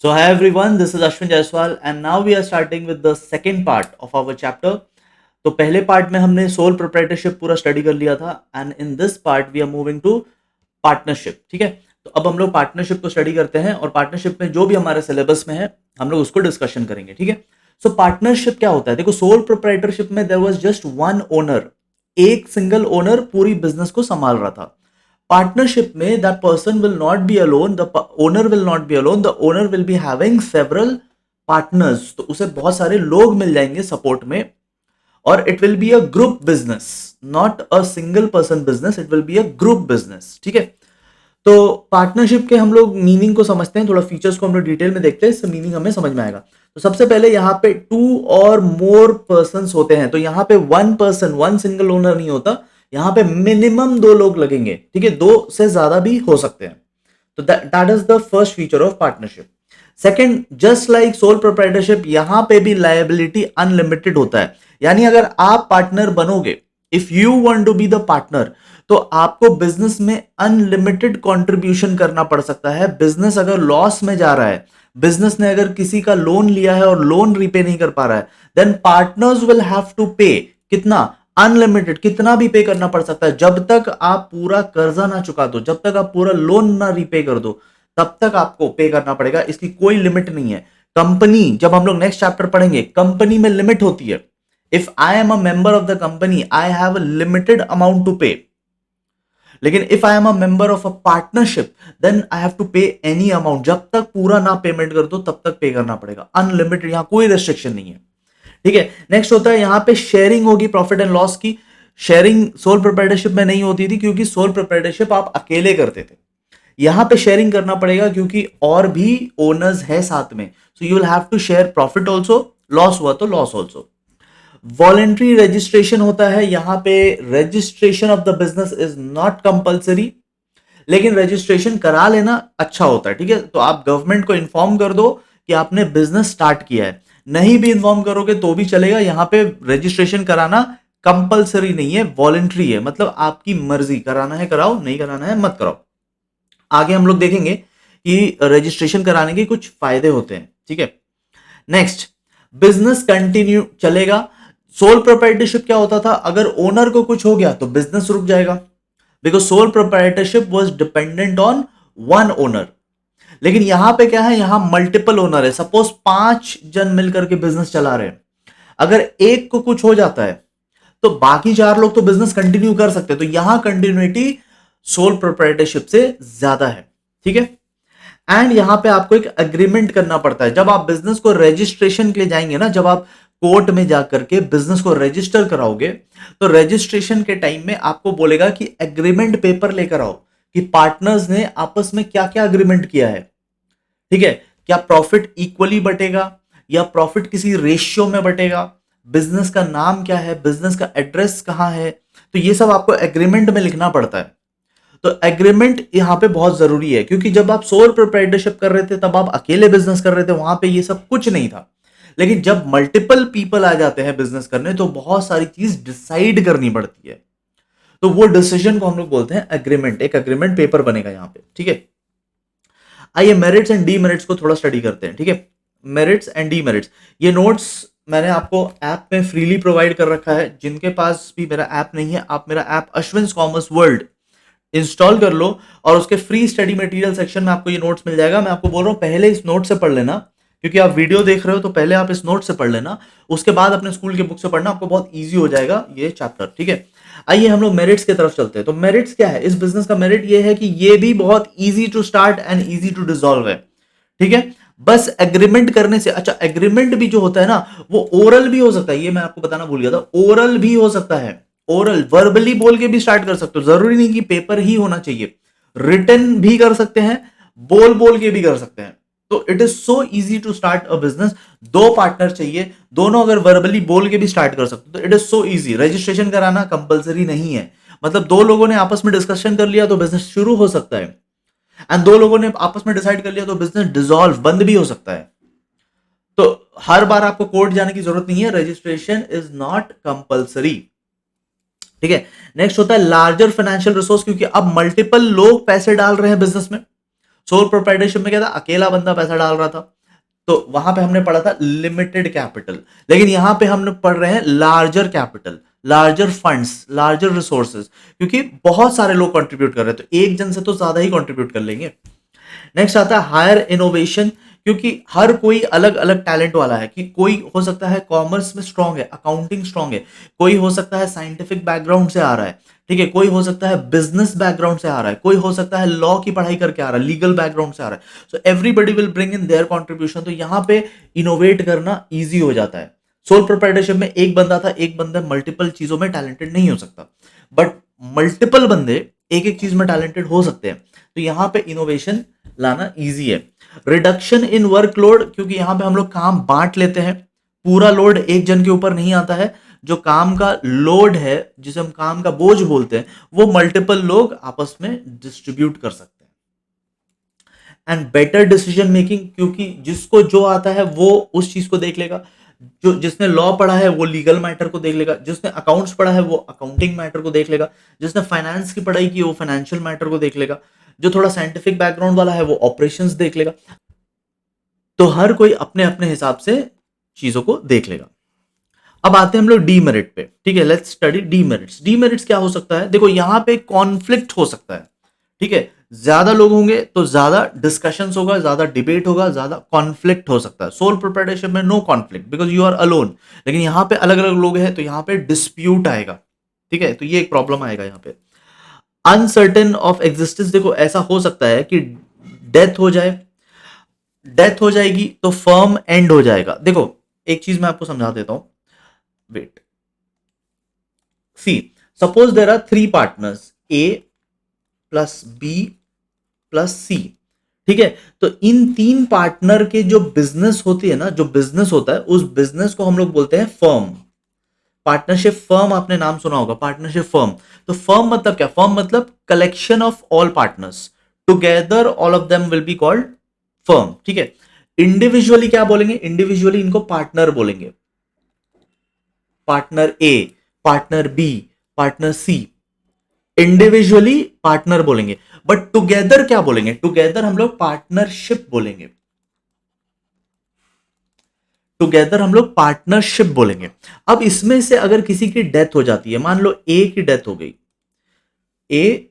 So hi everyone, this is Ashwin Jaiswal and now we are starting with the second part of our chapter. तो पहले part में हमने sole proprietorship पूरा study कर लिया था and in this part we are moving to partnership. ठीक है, तो अब हम लोग पार्टनरशिप को स्टडी करते हैं और पार्टनरशिप में जो भी हमारे सिलेबस में है हम लोग उसको डिस्कशन करेंगे. ठीक है, सो पार्टनरशिप क्या होता है? देखो, सोल प्रोप्राइटरशिप में there was just one owner, एक सिंगल ओनर पूरी बिजनेस को संभाल रहा था. Partnership में that person will not be alone, the owner will not be alone, the owner will be having several partners. तो उसे बहुत सारे लोग मिल जाएंगे सपोर्ट में और it will be a group business, not a single person business, it will be a group business. ठीक है, तो पार्टनरशिप के हम लोग मीनिंग को समझते हैं, थोड़ा फीचर्स को हम लोग डिटेल में देखते हैं, इससे मीनिंग हमें समझ में आएगा. तो सबसे पहले यहाँ पे टू और मोर पर्संस होते हैं, तो यहाँ पे one person, one single owner नहीं होता, यहाँ पे मिनिमम दो लोग लगेंगे. ठीक है, दो से ज्यादा भी हो सकते हैं. तो that is the first feature of partnership. Second, just like sole proprietorship, यहां पे भी लायबिलिटी अनलिमिटेड होता है. यानी अगर आप पार्टनर बनोगे, if you want to be the partner, तो आपको बिजनेस में अनलिमिटेड कंट्रीब्यूशन करना पड़ सकता है. बिजनेस अगर लॉस में जा रहा है, बिजनेस ने अगर किसी का लोन लिया है और लोन रीपे नहीं कर पा रहा है, then partners will have to pay. कितना? अनलिमिटेड, कितना भी पे करना पड़ सकता है. जब तक आप पूरा कर्जा ना चुका दो, जब तक आप पूरा लोन ना रीपे कर दो, तब तक आपको पे करना पड़ेगा. इसकी कोई लिमिट नहीं है. कंपनी, जब हम लोग नेक्स्ट चैप्टर पढ़ेंगे, कंपनी में लिमिट होती है. If I am a member of the company, I have a limited amount to pay. लेकिन if I am a member of a partnership, then I have to pay any amount. जब तक पूरा ना payment कर दो तब तक पे करना पड़ेगा. अनलिमिटेड, यहां कोई रेस्ट्रिक्शन नहीं है. ठीक है, नेक्स्ट होता है यहां पे शेयरिंग होगी प्रॉफिट एंड लॉस की. शेयरिंग सोल प्रोप्राइटरशिप में नहीं होती थी क्योंकि सोल प्रोप्राइटरशिप आप अकेले करते थे. यहां पे शेयरिंग करना पड़ेगा क्योंकि और भी ओनर्स है साथ में. So you will have to share profit also, loss हुआ तो लॉस ऑल्सो. वॉलेंट्री रजिस्ट्रेशन होता है. यहां पे registration of the business is not compulsory, लेकिन रजिस्ट्रेशन करा लेना अच्छा होता है. ठीक है, तो आप गवर्नमेंट को इन्फॉर्म कर दो कि आपने बिजनेस स्टार्ट किया है. नहीं भी इन्फॉर्म करोगे तो भी चलेगा. यहां पे रजिस्ट्रेशन कराना कंपलसरी नहीं है, वॉलेंट्री है. मतलब आपकी मर्जी, कराना है कराओ, नहीं कराना है मत कराओ. आगे हम लोग देखेंगे कि रजिस्ट्रेशन कराने के कुछ फायदे होते हैं. ठीक है, नेक्स्ट, बिजनेस कंटिन्यू चलेगा. सोल प्रोप्राइटरशिप क्या होता था? अगर ओनर को कुछ हो गया तो बिजनेस रुक जाएगा, because sole proprietorship was dependent on one owner. लेकिन यहां पे क्या है? यहां मल्टीपल ओनर है. सपोज 5 जन मिलकर के बिजनेस चला रहे हैं. अगर एक को कुछ हो जाता है तो बाकी 4 लोग तो बिजनेस कंटिन्यू कर सकते हैं. तो यहां कंटिन्यूटी सोल प्रोप्राइटरशिप से ज्यादा है. ठीक है, एंड यहां पे आपको एक एग्रीमेंट करना पड़ता है. जब आप बिजनेस को रजिस्ट्रेशन के लिए जाएंगे ना, जब आप कोर्ट में जाकर के बिजनेस को रजिस्टर कराओगे, तो रजिस्ट्रेशन के टाइम में आपको बोलेगा कि एग्रीमेंट पेपर लेकर आओ कि पार्टनर्स ने आपस में क्या क्या एग्रीमेंट किया है. ठीक है, क्या प्रॉफिट इक्वली बटेगा या प्रॉफिट किसी रेशियो में बटेगा, बिजनेस का नाम क्या है, बिजनेस का एड्रेस कहां है, तो ये सब आपको एग्रीमेंट में लिखना पड़ता है. तो एग्रीमेंट यहां पे बहुत जरूरी है क्योंकि जब आप सोल प्रोप्राइटरशिप कर रहे थे तब आप अकेले बिजनेस कर रहे थे, वहां पे ये सब कुछ नहीं था. लेकिन जब मल्टीपल पीपल आ जाते हैं बिजनेस करने तो बहुत सारी चीज डिसाइड करनी पड़ती है. तो वो डिसीजन को हम लोग बोलते हैं एग्रीमेंट. एक एग्रीमेंट पेपर बनेगा यहां पे. ठीक है, आइए मेरिट्स एंड डीमेरिट्स को थोड़ा स्टडी करते हैं. ठीक है, मेरिट्स एंड डीमेरिट्स, ये नोट्स मैंने आपको ऐप में फ्रीली प्रोवाइड कर रखा है. जिनके पास भी मेरा ऐप नहीं है, आप मेरा app Ashwin's commerce world install कर लो और उसके फ्री स्टडी मटेरियल सेक्शन में आपको ये नोट्स मिल जाएगा. मैं आपको बोल रहा हूं पहले इस नोट से पढ़ लेना, क्योंकि आप वीडियो देख रहे हो तो पहले आप इस नोट से पढ़ लेना, उसके बाद अपने स्कूल के बुक से पढ़ना, आपको बहुत ईजी हो जाएगा ये चैप्टर. ठीक है, आइए हम लोग मेरिट्स की तरफ चलते हैं. तो मेरिट्स क्या है? इस बिजनेस का मेरिट ये है कि ये भी बहुत easy to start and easy to dissolve है. ठीक है, बस एग्रीमेंट करने से. अच्छा, एग्रीमेंट भी जो होता है ना, वो ओरल भी हो सकता है. ये मैं आपको बताना भूल गया था, ओरल भी हो सकता है. ओरल, वर्बली बोल के भी स्टार्ट कर सकते हो, जरूरी नहीं कि पेपर ही होना चाहिए. रिटन भी कर सकते हैं, बोल बोल के भी कर सकते हैं. तो it is so easy to start a business. 2 partner चाहिए, दोनों अगर वर्बली बोल के भी स्टार्ट कर सकते हो तो it is so easy. Registration कराना कंपलसरी नहीं है. मतलब 2 लोगों ने आपस में डिस्कशन कर लिया तो बिजनेस शुरू हो सकता है, एंड 2 लोगों ने आपस में डिसाइड कर लिया तो बिजनेस डिसॉल्व, बंद भी हो सकता है. तो हर बार आपको कोर्ट जाने की जरूरत नहीं है. Registration is not compulsory. ठीक है, नेक्स्ट होता है लार्जर फाइनेंशियल रिसोर्स, क्योंकि अब मल्टीपल लोग पैसे डाल रहे हैं बिजनेस में. सोल प्रोप्राइटरशिप में क्या था? अकेला बंदा पैसा डाल रहा था. तो वहां पे हमने पढ़ा था लिमिटेड कैपिटल, लेकिन यहां पे हमने पढ़ रहे हैं larger capital, larger funds, larger resources, क्योंकि बहुत सारे लोग कंट्रीब्यूट कर रहे हैं, तो एक जन से तो ज्यादा ही कंट्रीब्यूट कर लेंगे। नेक्स्ट आता है हायर इनोवेशन, क्योंकि हर कोई अलग अलग टैलेंट वाला है, कि कोई हो सकता है कॉमर्स में स्ट्रांग है, अकाउंटिंग स्ट्रांग है, कोई हो सकता है साइंटिफिक बैकग्राउंड से आ रहा है, ठीक है, कोई हो सकता है बिजनेस बैकग्राउंड से आ रहा है, कोई हो सकता है लॉ की पढ़ाई करके आ रहा है, लीगल बैकग्राउंड से आ रहा है। So everybody will bring in their contribution, तो यहां पे इनोवेट करना ईजी हो जाता है। सोल प्रोप्राइटरशिप में एक बंदा था, एक बंदा मल्टीपल चीजों में टैलेंटेड नहीं हो सकता, बट मल्टीपल बंदे एक एक चीज में टैलेंटेड हो सकते हैं, तो यहां पे इनोवेशन लाना इजी है। रिडक्शन इन वर्कलोड, क्योंकि यहां पे हम लोग काम बांट लेते हैं, पूरा लोड एक जन के ऊपर नहीं आता है, जो काम का लोड है, जिसे हम काम का बोझ बोलते हैं, वो मल्टीपल लोग आपस में डिस्ट्रीब्यूट कर सकते हैं। एंड बेटर डिसीजन मेकिंग, क्योंकि जिसको जो आता है वो उस चीज को देख लेगा, जो जिसने लॉ पढ़ा है वो लीगल मैटर को देख लेगा, जिसने अकाउंट्स पढ़ा है वो अकाउंटिंग मैटर को देख लेगा, जिसने फाइनेंस की पढ़ाई की वो फाइनेंशियल मैटर को देख लेगा, जो थोड़ा साइंटिफिक बैकग्राउंड वाला है वो ऑपरेशंस देख लेगा। तो हर कोई अपने अपने हिसाब से चीजों को देख लेगा। अब आते हैं हम लोग डीमेरिट पे, ठीक है, लेट्स स्टडी डीमेरिट्स। डीमेरिट्स क्या हो सकता है, देखो यहां पे कॉन्फ्लिक्ट हो सकता है, ठीक है, ज्यादा लोग होंगे तो ज्यादा डिस्कशंस होगा, ज्यादा डिबेट होगा, ज्यादा कॉन्फ्लिक्ट हो सकता है। सोल प्रोप्राइटरशिप में no conflict because you are alone, लेकिन यहां पे अलग अलग लोग हैं तो यहां पे डिस्प्यूट आएगा, ठीक है, तो ये एक प्रॉब्लम आएगा यहां पे। अनसर्टेन ऑफ एग्जिस्टेंस, देखो ऐसा हो सकता है कि डेथ हो जाए, डेथ हो जाएगी तो फर्म एंड हो जाएगा। देखो एक चीज मैं आपको समझा देता हूं, wait, see, suppose there are three partners, A plus B plus C, ठीक है, तो इन तीन पार्टनर के जो बिजनेस होती है ना, जो बिजनेस होता है उस बिजनेस को हम लोग बोलते हैं फर्म। पार्टनरशिप फर्म, आपने नाम सुना होगा पार्टनरशिप फर्म। तो फर्म मतलब क्या, फर्म मतलब collection of all partners, together all of them will be called firm, ठीक है। इंडिविजुअली क्या बोलेंगे, इंडिविजुअली इनको पार्टनर बोलेंगे, partner A, partner B, partner C, individually partner बोलेंगे। बट टुगेदर क्या बोलेंगे, टुगेदर हम लोग पार्टनरशिप बोलेंगे, टुगेदर हम लोग पार्टनरशिप बोलेंगे। अब इसमें से अगर किसी की डेथ हो जाती है, मान लो ए की डेथ हो गई, ए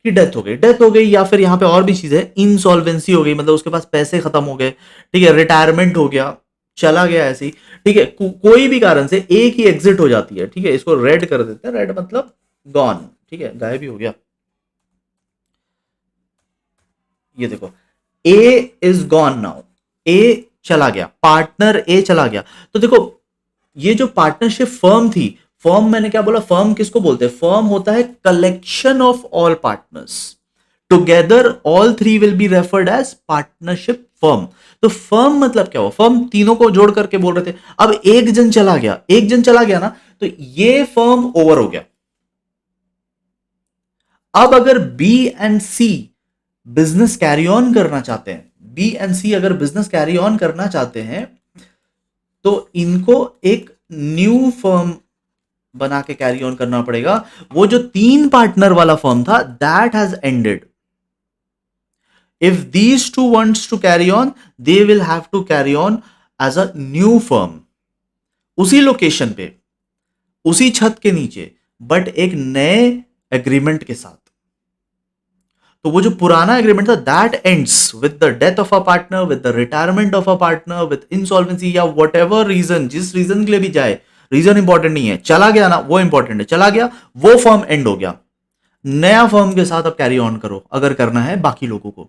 की डेथ हो गई, डेथ हो गई, या फिर यहां पे और भी चीज है, इंसॉल्वेंसी हो गई, मतलब उसके पास पैसे खत्म हो गए, ठीक है, रिटायरमेंट हो गया, चला गया ऐसी, ठीक है, कोई भी कारण से ए की एग्जिट हो जाती है, ठीक है, इसको रेड कर देते हैं, रेड मतलब गॉन, ठीक है, गायब भी हो गया। ये देखो ए इज गॉन नाउ, ए चला गया, पार्टनर ए चला गया। तो देखो ये जो पार्टनरशिप फर्म थी, फर्म मैंने क्या बोला, फर्म किसको बोलते हैं, फर्म होता है collection of all partners, together all three will be referred as partnership firm. तो फर्म मतलब क्या हुआ, फर्म तीनों को जोड़ करके बोल रहे थे। अब एक जन चला गया, एक जन चला गया ना, तो ये फर्म ओवर हो गया। अब अगर B and C business carry on करना चाहते हैं, बी एंड सी अगर बिजनेस कैरी ऑन करना चाहते हैं, तो इनको एक न्यू फर्म बना के कैरी ऑन करना पड़ेगा। वो जो तीन पार्टनर वाला फर्म था that has ended. If these two wants to carry on, they will have to carry on as a new firm, उसी लोकेशन पे, उसी छत के नीचे, बट एक नए एग्रीमेंट के साथ। तो वो जो पुराना एग्रीमेंट था that ends with the death of a partner, with the retirement of a partner, with insolvency, या वट एवर रीजन, जिस रीजन के लिए भी जाए, रीजन इंपॉर्टेंट नहीं है, चला गया ना वो इंपॉर्टेंट है, चला गया वो फर्म एंड हो गया, नया फर्म के साथ अब कैरी ऑन करो अगर करना है बाकी लोगों को।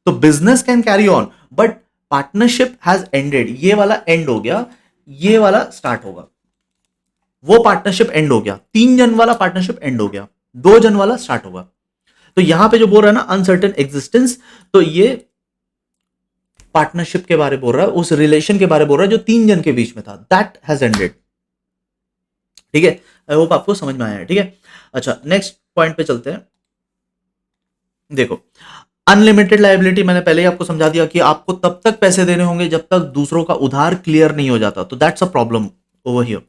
तो business can carry on but partnership has ended, ये वाला एंड हो गया, ये वाला स्टार्ट होगा। वो पार्टनरशिप एंड हो गया, तीन जन वाला पार्टनरशिप एंड हो गया, दो जन वाला स्टार्ट होगा। तो यहां पे जो बोल रहा है ना अनसर्टेन एग्जिस्टेंस, तो ये पार्टनरशिप के बारे बोल रहा है, उस रिलेशन के बारे बोल रहा है जो तीन जन के बीच में था, दैट हैज एंडेड, ठीक है। आई होप आपको समझ में आया है, ठीक है। अच्छा नेक्स्ट पॉइंट पे चलते हैं। देखो अनलिमिटेड लायबिलिटी मैंने पहले ही आपको समझा दिया कि आपको तब तक पैसे देने होंगे जब तक दूसरों का उधार क्लियर नहीं हो जाता, तो that's a problem over here.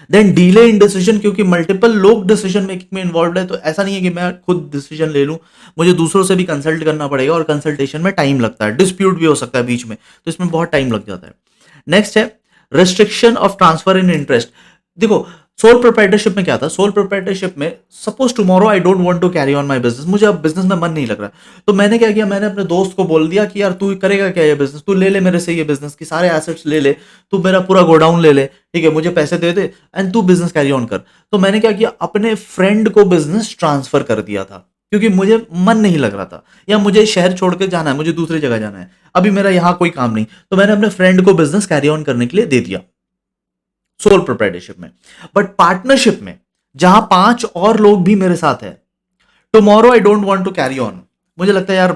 Then delay in decision, क्योंकि मल्टीपल लोग डिसीजन मेकिंग में इन्वॉल्व है, तो ऐसा नहीं है कि मैं खुद डिसीजन ले लूं, मुझे दूसरों से भी कंसल्ट करना पड़ेगा, और कंसल्टेशन में टाइम लगता है, डिस्प्यूट भी हो सकता है बीच में, तो इसमें बहुत टाइम लग जाता है। नेक्स्ट है restriction of transfer in interest. देखो सोल प्रोप्राइटरशिप में क्या था, सोल प्रोप्राइटरशिप में suppose tomorrow I don't want to carry on my business, मुझे अब बिजनेस में मन नहीं लग रहा, तो मैंने क्या किया, मैंने अपने दोस्त को बोल दिया कि यार तू करेगा क्या ये बिजनेस, तू ले ले मेरे से ये बिजनेस की सारे एसेट्स ले ले, तू मेरा पूरा गोडाउन ले ले, ठीक है, मुझे पैसे दे दे एंड तू बिजनेस कैरी ऑन कर। तो मैंने क्या किया, अपने फ्रेंड को बिजनेस ट्रांसफर कर दिया था, क्योंकि मुझे मन नहीं लग रहा था, या मुझे शहर छोड़ के जाना है, मुझे दूसरी जगह जाना है, अभी मेरा यहाँ कोई काम नहीं, तो मैंने अपने फ्रेंड को बिजनेस कैरी ऑन करने के लिए दे दिया सोल प्रोप्राइटरशिप में। बट पार्टनरशिप में जहां 5 और लोग भी मेरे साथ है, tomorrow I don't want to carry on, मुझे लगता है यार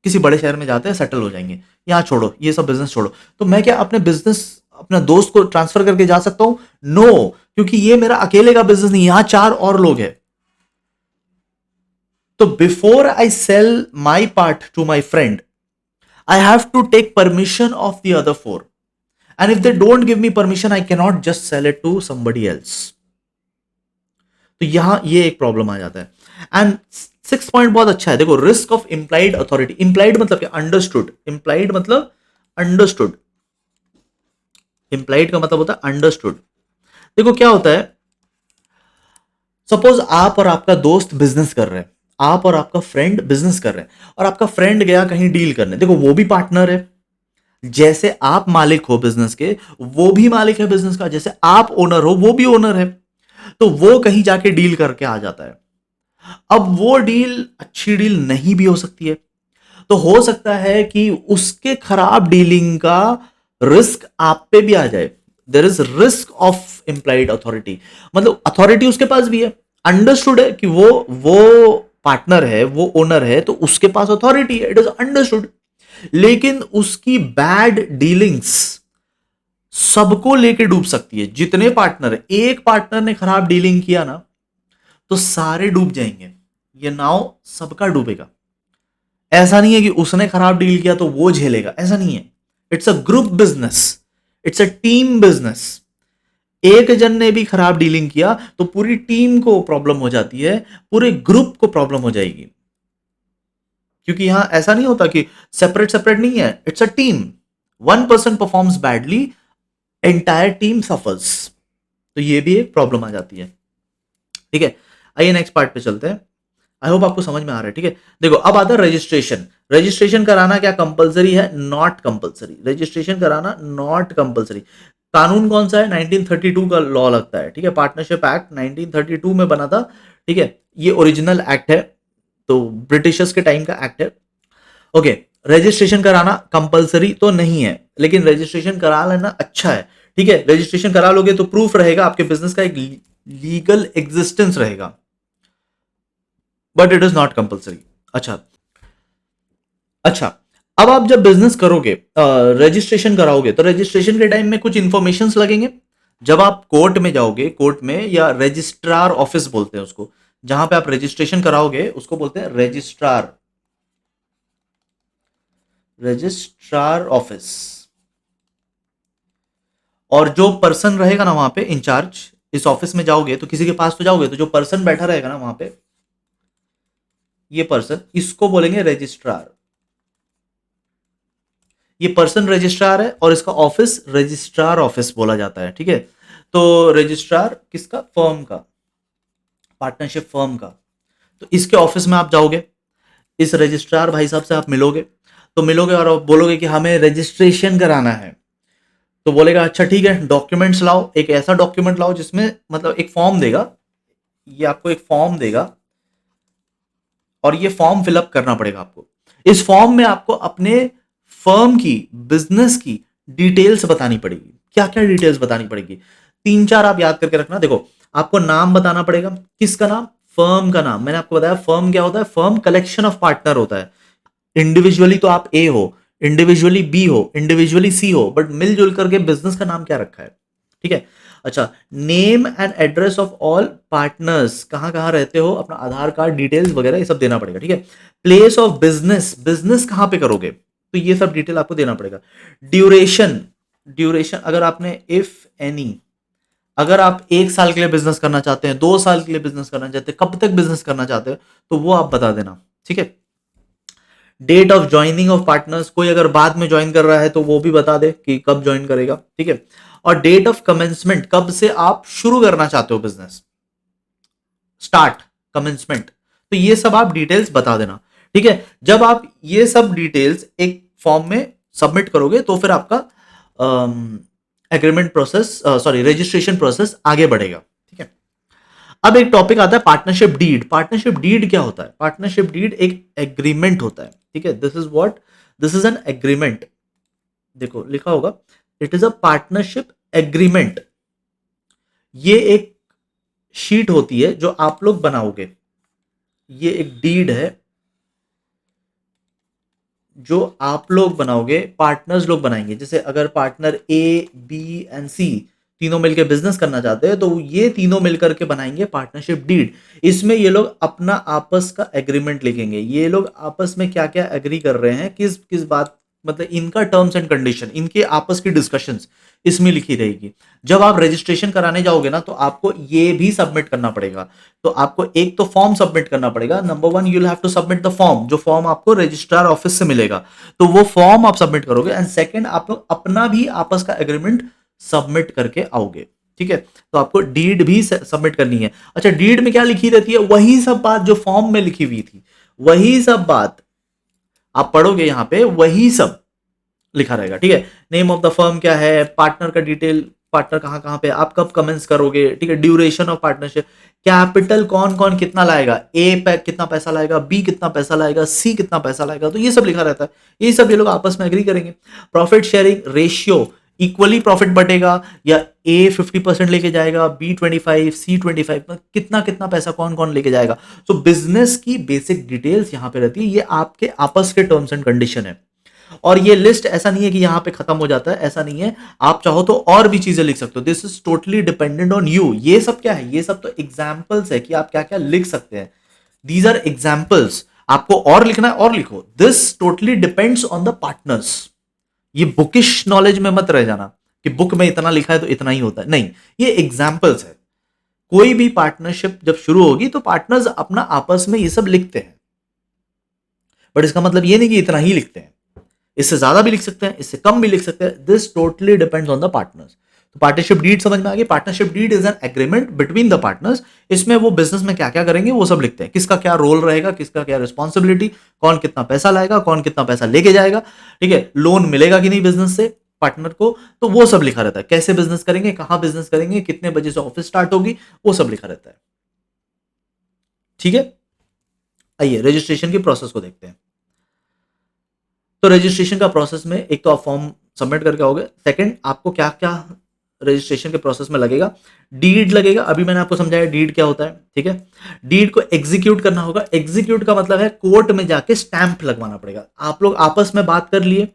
किसी बड़े शहर में जाते हैं, सेटल हो जाएंगे, यहाँ छोड़ो, ये सब बिजनेस छोड़ो, तो मैं क्या अपने बिजनेस अपना दोस्त को ट्रांसफर करके जा सकता हूं? नो, क्योंकि ये मेरा अकेले का बिजनेस नहीं, यहां 4 और लोग हैं। तो before I sell my part to my friend, I have to take permission of the other 4, and if they don't give me permission I cannot just sell it to somebody else। तो यहां ये एक problem आ जाता है। And 6 point बहुत अच्छा है, देखो risk of implied authority. Implied मतलब क्या, अंडरस्टूड, इंप्लाइड मतलब अंडरस्टूड, इंप्लाइड का मतलब होता है अंडरस्टूड। देखो क्या होता है, सपोज आप और आपका दोस्त बिजनेस कर रहे हैं, आप और आपका फ्रेंड बिजनेस कर रहे हैं, और आपका फ्रेंड गया कहीं डील करने, देखो वो भी पार्टनर है, जैसे आप मालिक हो बिजनेस के, वो भी मालिक है बिजनेस का, जैसे आप ओनर हो वो भी ओनर है, तो वो कहीं जाके डील करके आ जाता है। अब वो डील अच्छी डील नहीं भी हो सकती है, तो हो सकता है कि उसके खराब डीलिंग का रिस्क आप पे भी आ जाए। There is risk of implied authority, मतलब अथॉरिटी उसके पास भी है, अंडरस्टूड है कि वो पार्टनर है, वो ओनर है, तो उसके पास अथॉरिटी है, इट इज अंडरस्टूड, लेकिन उसकी बैड डीलिंग्स सबको लेके डूब सकती है। जितने पार्टनर है, एक पार्टनर ने खराब डीलिंग किया ना, तो सारे डूब जाएंगे, ये नाव सबका डूबेगा। ऐसा नहीं है कि उसने खराब डील किया तो वो झेलेगा, ऐसा नहीं है, it's a group business, it's a team business. एक जन ने भी खराब डीलिंग किया तो पूरी टीम को प्रॉब्लम हो जाती है, पूरे ग्रुप को प्रॉब्लम हो जाएगी, क्योंकि यहां ऐसा नहीं होता कि सेपरेट सेपरेट नहीं है, it's a team. 1 person performs badly, entire team suffers, तो ये भी एक प्रॉब्लम आ जाती है। ठीक है, आइए नेक्स्ट पार्ट पे चलते हैं। आई होप आपको समझ में आ रहा है। ठीक है, देखो अब आता है रजिस्ट्रेशन। रजिस्ट्रेशन कराना क्या कंपलसरी है? नॉट कंपलसरी, रजिस्ट्रेशन कराना नॉट कंपलसरी। कानून कौन सा है? 1932 का लॉ लगता है। ठीक है, पार्टनरशिप एक्ट 1932 में बना था। ठीक है, ये ओरिजिनल एक्ट है, तो ब्रिटिशर्स के टाइम का एक्ट है। ओके, रजिस्ट्रेशन कराना कंपलसरी तो नहीं है, लेकिन रजिस्ट्रेशन करा लेना अच्छा है। ठीक है, रजिस्ट्रेशन करा लोगे तो प्रूफ रहेगा, आपके बिजनेस का एक लीगल एग्जिस्टेंस रहेगा, but it is not compulsory. अच्छा अच्छा, अब आप जब बिजनेस करोगे, रजिस्ट्रेशन कराओगे, तो रजिस्ट्रेशन के टाइम में कुछ इंफॉर्मेशंस लगेंगे। जब आप कोर्ट में जाओगे, कोर्ट में या रजिस्ट्रार ऑफिस बोलते हैं उसको, जहां पे आप रजिस्ट्रेशन कराओगे उसको बोलते हैं रजिस्ट्रार, रजिस्ट्रार ऑफिस। और जो पर्सन रहेगा ना वहां पे इंचार्ज, इस ऑफिस में जाओगे तो किसी के पास तो जाओगे, तो जो पर्सन बैठा रहेगा ना वहां पे, ये पर्सन, इसको बोलेंगे रजिस्ट्रार। ये पर्सन रजिस्ट्रार है और इसका ऑफिस रजिस्ट्रार ऑफिस बोला जाता है। ठीक है, तो रजिस्ट्रार किसका? फर्म का, पार्टनरशिप फर्म का। तो इसके ऑफिस में आप जाओगे, इस रजिस्ट्रार भाई साहब से आप मिलोगे, तो मिलोगे और आप बोलोगे कि हमें रजिस्ट्रेशन कराना है, तो बोलेगा अच्छा ठीक है, डॉक्यूमेंट्स लाओ, एक ऐसा डॉक्यूमेंट लाओ जिसमें, मतलब एक फॉर्म देगा, ये आपको एक फॉर्म देगा, और ये फॉर्म फिलअप करना पड़ेगा आपको। इस फॉर्म में आपको अपने फर्म की, बिजनेस की डिटेल्स बतानी पड़ेगी। क्या क्या डिटेल्स बतानी पड़ेगी? 3-4 आप याद करके रखना। देखो, आपको नाम बताना पड़ेगा। किसका नाम? फर्म का नाम। मैंने आपको बताया फर्म क्या होता है, फर्म कलेक्शन ऑफ पार्टनर होता है। इंडिविजुअली तो आप ए हो, इंडिविजुअली बी हो, इंडिविजुअली सी हो, बट मिलजुल करके बिजनेस का नाम क्या रखा है। ठीक है, अच्छा, name and address of all partners, कहां कहां रहते हो, अपना आधार कार्ड डिटेल्स वगैरह ये सब देना पड़ेगा। ठीक है, प्लेस ऑफ बिजनेस, बिजनेस कहां पे करोगे, तो ये सब डिटेल आपको देना पड़ेगा। ड्यूरेशन, ड्यूरेशन अगर आपने इफ एनी अगर आप 1 साल के लिए बिजनेस करना चाहते हैं, 2 साल के लिए बिजनेस करना चाहते हैं, कब तक बिजनेस करना चाहते हैं, तो वो आप बता देना, ठीक है। Date of joining of partners, कोई अगर बाद में ज्वाइन कर रहा है तो वो भी बता दे कि कब ज्वाइन करेगा, ठीक है। और डेट ऑफ कमेंसमेंट, कब से आप शुरू करना चाहते हो बिजनेस, स्टार्ट, कमेंसमेंट, तो ये सब आप डिटेल्स बता देना, ठीक है। जब आप ये सब डिटेल्स एक फॉर्म में सबमिट करोगे तो फिर आपका agreement process, sorry, registration process आगे बढ़ेगा, ठीक है। अब एक टॉपिक आता है पार्टनरशिप डीड। पार्टनरशिप डीड क्या होता है? पार्टनरशिप डीड एक एग्रीमेंट होता है, ठीक है। This is what, this is an agreement. देखो लिखा होगा, it is a partnership agreement. ये एक शीट होती है जो आप लोग बनाओगे, ये एक डीड है जो आप लोग बनाओगे, पार्टनर्स लोग बनाएंगे। जैसे अगर पार्टनर ए, बी एंड सी तीनों मिलकर बिजनेस करना चाहते हैं तो ये तीनों मिलकर के बनाएंगे पार्टनरशिप डीड। इसमें ये लोग अपना आपस का एग्रीमेंट लिखेंगे, ये लोग आपस में क्या क्या एग्री कर रहे हैं, किस किस बात, मतलब इनका टर्म्स एंड कंडीशन, इनके आपस की डिस्कशंस इसमें लिखी रहेगी। जब आप रजिस्ट्रेशन कराने जाओगे ना तो आपको ये भी सबमिट करना पड़ेगा। तो आपको एक तो फॉर्म सबमिट करना पड़ेगा। Number 1, you will have to submit the form, जो फॉर्म आपको रजिस्ट्रार ऑफिस से मिलेगा, तो वो फॉर्म आप सबमिट करोगे। एंड सेकंड, आप लोग अपना भी आपस का एग्रीमेंट सबमिट करके आओगे, ठीक है। तो आपको डीड भी सबमिट करनी है। अच्छा, डीड में क्या लिखी रहती है? वही सब बात जो फॉर्म में लिखी हुई थी, वही सब बात आप पढ़ोगे यहां पे, वही सब लिखा रहेगा, ठीक है। नेम ऑफ द फर्म क्या है, पार्टनर का डिटेल, पार्टनर कहां कहां पे, आप कब कमेंस करोगे, ठीक है। ड्यूरेशन ऑफ पार्टनरशिप, कैपिटल कौन कौन कितना लाएगा, ए पे कितना पैसा लाएगा, बी कितना पैसा लाएगा, सी कितना पैसा लाएगा, तो ये सब लिखा रहता है। ये सब ये लोग आपस में एग्री करेंगे। Profit sharing ratio, equally profit बटेगा या ए 50% लेके जाएगा, बी 25, सी 25, कितना कितना पैसा कौन कौन लेके जाएगा। तो बिजनेस की बेसिक डिटेल्स यहां पे रहती है, ये आपके आपस के टर्म्स एंड कंडीशन है। और ये लिस्ट ऐसा नहीं है कि यहां पे खत्म हो जाता है, ऐसा नहीं है। आप चाहो तो और भी चीजें लिख सकते हो। This is totally dependent on you. ये सब क्या है? ये सब तो एग्जाम्पल्स है कि आप क्या क्या लिख सकते हैं। These are examples. आपको और लिखना है और लिखो। This totally depends on the partners. ये बुकिश नॉलेज में मत रह जाना कि बुक में इतना लिखा है तो इतना ही होता है, नहीं, ये एग्जाम्पल्स है। कोई भी पार्टनरशिप जब शुरू होगी तो पार्टनर्स अपना आपस में ये सब लिखते हैं, बट इसका मतलब ये नहीं कि इतना ही लिखते हैं। इससे ज्यादा भी लिख सकते हैं, इससे कम भी लिख सकते हैं। This totally depends on the partners. तो पार्टनरशिप डीड समझ में आ गई। Partnership deed is an agreement between the partners. इसमें वो बिजनेस में क्या क्या करेंगे वो सब लिखते हैं, किसका क्या रोल रहेगा, किसका क्या रिस्पॉन्सिबिलिटी, कौन कितना पैसा लाएगा, कौन कितना पैसा लेके जाएगा, ठीक है। लोन मिलेगा कि नहीं बिजनेस से पार्टनर को, तो वो सब लिखा रहता है। कैसे बिजनेस करेंगे, कहां बिजनेस करेंगे, कितने बजे से ऑफिस स्टार्ट होगी, वो सब लिखा रहता है, ठीक है। आइए रजिस्ट्रेशन की प्रोसेस को देखते हैं। तो रजिस्ट्रेशन का प्रोसेस में एक तो आप फॉर्म सबमिट करके आओगे। सेकंड, आपको क्या क्या रजिस्ट्रेशन के प्रोसेस में लगेगा, डीड लगेगा। अभी मैंने आपको समझाया डीड क्या होता है, ठीक है। डीड को एग्जीक्यूट करना होगा। एग्जीक्यूट का मतलब है कोर्ट में जाके स्टैंप लगवाना पड़ेगा। आप लोग आपस में बात कर लिए,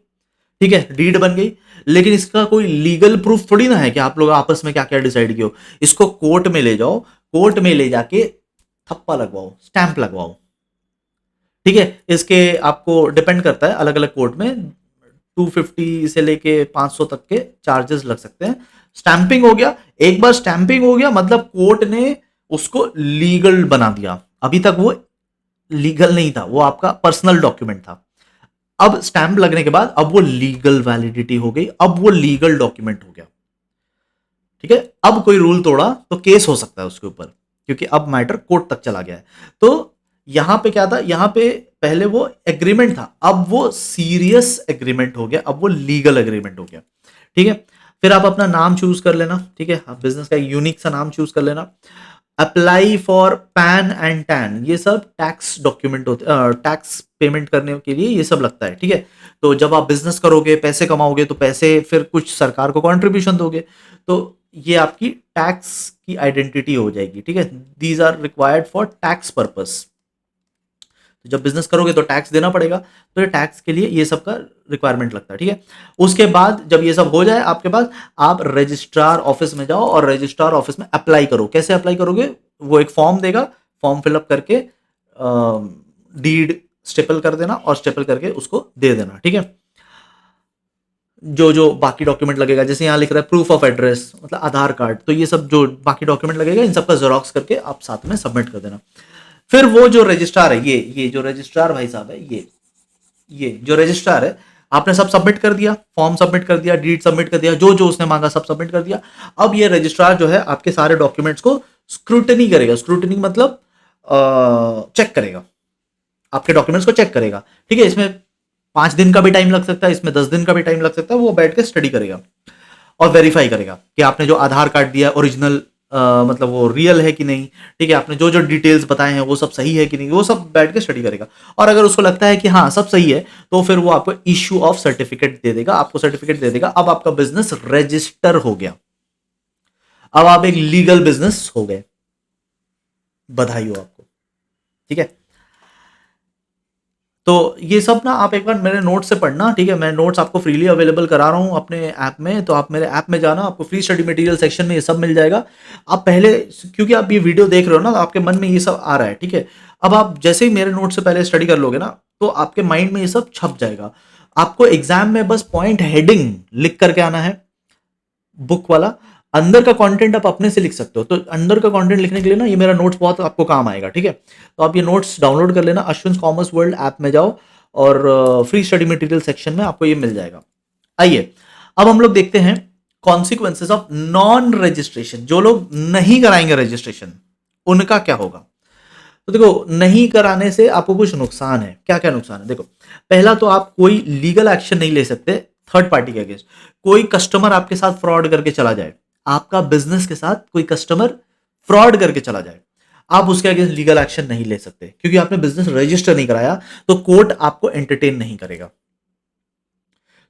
ठीक है, डीड बन गई, लेकिन इसका कोई लीगल प्रूफ थोड़ी ना है कि आप लोग आपस में क्या क्या डिसाइड किए हो। इसको कोर्ट में ले जाओ, कोर्ट में ले जाके थप्पा लगवाओ, स्टैंप लगवाओ, ठीक है। इसके आपको डिपेंड करता है, अलग अलग कोर्ट में 250 से लेके 500 तक के चार्जेस लग सकते हैं। स्टैंपिंग हो गया, एक बार स्टैंपिंग हो गया मतलब कोर्ट ने उसको लीगल बना दिया। अभी तक वो लीगल नहीं था, वो आपका पर्सनल डॉक्यूमेंट था। अब स्टैंप लगने के बाद अब वो लीगल वैलिडिटी हो गई, अब वो लीगल डॉक्यूमेंट हो गया, ठीक है। अब कोई रूल तोड़ा तो केस हो सकता है उसके ऊपर, क्योंकि अब मैटर कोर्ट तक चला गया है। तो यहां पे क्या था, यहां पे पहले वो एग्रीमेंट था, अब वो सीरियस एग्रीमेंट हो गया, अब वो लीगल एग्रीमेंट हो गया, ठीक है। फिर आप अपना नाम चूज कर लेना, ठीक है। आप बिजनेस का यूनिक सा नाम चूज कर लेना। Apply for pan and tan, ये सब टैक्स डॉक्यूमेंट होते, टैक्स पेमेंट करने के लिए ये सब लगता है, ठीक है। तो जब आप बिजनेस करोगे, पैसे कमाओगे, तो पैसे फिर कुछ सरकार को कंट्रीब्यूशन दोगे, तो ये आपकी टैक्स की आइडेंटिटी हो जाएगी, ठीक है। These are required for tax purpose. तो जब बिजनेस करोगे तो टैक्स देना पड़ेगा, तो ये टैक्स के लिए ये सब का रिक्वायरमेंट लगता है, ठीक है। उसके बाद जब ये सब हो जाए आपके पास, आप रजिस्ट्रार ऑफिस में जाओ और रजिस्ट्रार ऑफिस में अप्लाई करो। कैसे अप्लाई करोगे? वो एक फॉर्म देगा, फॉर्म फिलअप करके डीड स्टेपल कर देना और स्टेपल करके उसको दे देना, ठीक है। जो जो बाकी डॉक्यूमेंट लगेगा, जैसे यहाँ लिख रहा है प्रूफ ऑफ एड्रेस मतलब आधार कार्ड, तो ये सब जो बाकी डॉक्यूमेंट लगेगा इन सब का जेरोक्स करके आप साथ में सबमिट कर देना। फिर वो जो रजिस्ट्रार है, ये जो रजिस्ट्रार भाई साहब है, ये जो रजिस्ट्रार है, आपने सब सबमिट कर दिया, फॉर्म सबमिट कर दिया, डीड सबमिट कर दिया, जो जो उसने मांगा सब सबमिट कर दिया। अब ये रजिस्ट्रार जो है आपके सारे डॉक्यूमेंट्स को स्क्रूटनी करेगा। स्क्रूटनी मतलब चेक करेगा, आपके डॉक्यूमेंट्स को चेक करेगा। ठीक है, इसमें 5 दिन का भी टाइम लग सकता है, इसमें 10 दिन का भी टाइम लग सकता है। वो बैठ के स्टडी करेगा और वेरीफाई करेगा कि आपने जो आधार कार्ड दिया ओरिजिनल मतलब वो रियल है कि नहीं। ठीक है, आपने जो जो डिटेल्स बताए हैं वो सब सही है कि नहीं, वो सब बैठ के स्टडी करेगा। और अगर उसको लगता है कि हाँ सब सही है, तो फिर वो आपको इश्यू ऑफ सर्टिफिकेट दे देगा, आपको सर्टिफिकेट दे देगा। अब आपका बिजनेस रजिस्टर हो गया, अब आप एक लीगल बिजनेस हो गए। बधाई हो आपको। ठीक है, तो ये सब ना आप एक बार मेरे नोट्स से पढ़ना। ठीक है, मैं नोट्स आपको फ्रीली अवेलेबल करा रहा हूँ अपने ऐप में, तो आप मेरे ऐप में जाना, आपको फ्री स्टडी मटेरियल सेक्शन में ये सब मिल जाएगा। आप पहले, क्योंकि आप ये वीडियो देख रहे हो ना, तो आपके मन में ये सब आ रहा है। ठीक है, अब आप जैसे ही मेरे नोट से पहले स्टडी कर लोगे ना, तो आपके माइंड में ये सब छप जाएगा। आपको एग्जाम में बस पॉइंट हेडिंग लिख करके आना है, बुक वाला। अंदर का कंटेंट आप अपने से लिख सकते हो, तो अंदर का कंटेंट लिखने के लिए ना ये मेरा नोट्स बहुत आपको काम आएगा। ठीक है, तो आप ये नोट्स डाउनलोड कर लेना, अश्विन कॉमर्स वर्ल्ड ऐप में जाओ और फ्री स्टडी मटेरियल सेक्शन में आपको ये मिल जाएगा। आइए अब हम लोग देखते हैं कॉन्सिक्वेंसेस ऑफ नॉन रजिस्ट्रेशन। जो लोग नहीं कराएंगे रजिस्ट्रेशन, उनका क्या होगा। तो देखो, नहीं कराने से आपको कुछ नुकसान है। क्या क्या नुकसान है, देखो। पहला तो आप कोई लीगल एक्शन नहीं ले सकते थर्ड पार्टी के अगेंस्ट। कोई कस्टमर आपके साथ फ्रॉड करके चला जाए, आपका बिजनेस के साथ कोई कस्टमर फ्रॉड करके चला जाए, आप उसके अगेंस्ट लीगल एक्शन नहीं ले सकते, क्योंकि आपने बिजनेस रजिस्टर नहीं कराया, तो कोर्ट आपको एंटरटेन नहीं करेगा।